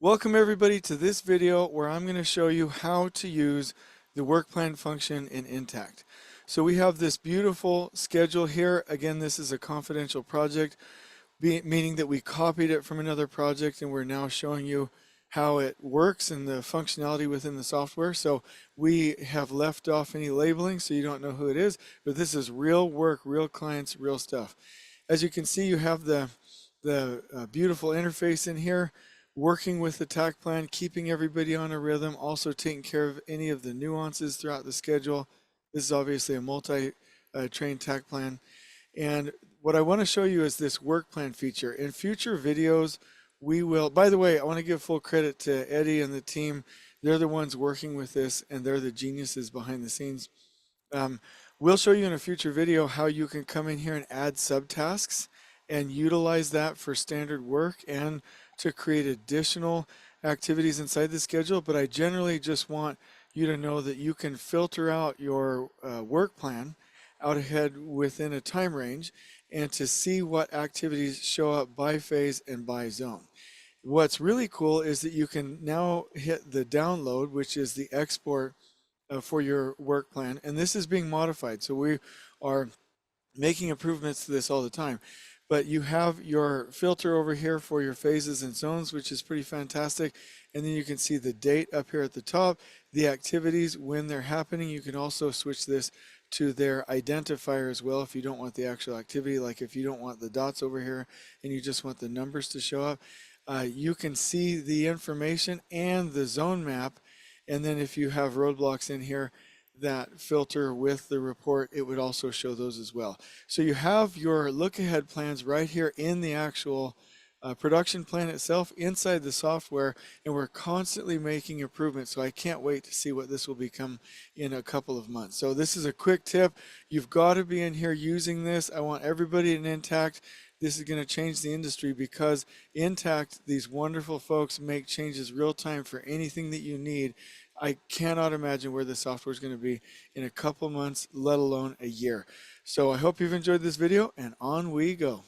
Welcome everybody to this video where I'm going to show you how to use the work plan function in Intakt. So we have this beautiful schedule here. Again, this is a confidential project, meaning that we copied it from another project and we're now showing you how it works and the functionality within the software. So we have left off any labeling so you don't know who it is, but this is real work, real clients, real stuff. As you can see, you have the beautiful interface in here, working with the takt plan, keeping everybody on a rhythm, also taking care of any of the nuances throughout the schedule. This is obviously a multi-train takt plan. And what I want to show you is this work plan feature. In future videos, we will, by the way, I want to give full credit to Eddie and the team. They're the ones working with this and they're the geniuses behind the scenes. We'll show you in a future video how you can come in here and add subtasks and utilize that for standard work and to create additional activities inside the schedule. But I generally just want you to know that you can filter out your work plan out ahead within a time range and to see what activities show up by phase and by zone. What's really cool is that you can now hit the download, which is the export for your work plan, and this is being modified. So we are making improvements to this all the time. But you have your filter over here for your phases and zones, which is pretty fantastic. And then you can see the date up here at the top, the activities when they're happening. You can also switch this to their identifier as well if you don't want the actual activity, like if you don't want the dots over here and you just want the numbers to show up. You can see the information and the zone map. And then if you have roadblocks in here, that filter with the report, it would also show those as well. So you have your look ahead plans right here in the actual production plan itself inside the software, and we're constantly making improvements. So I can't wait to see what this will become in a couple of months. So this is a quick tip. You've got to be in here using this. I want everybody in Intakt. This is going to change the industry because Intakt, these wonderful folks, make changes real time for anything that you need. I cannot imagine where the software is going to be in a couple months, let alone a year. So I hope you've enjoyed this video, and on we go.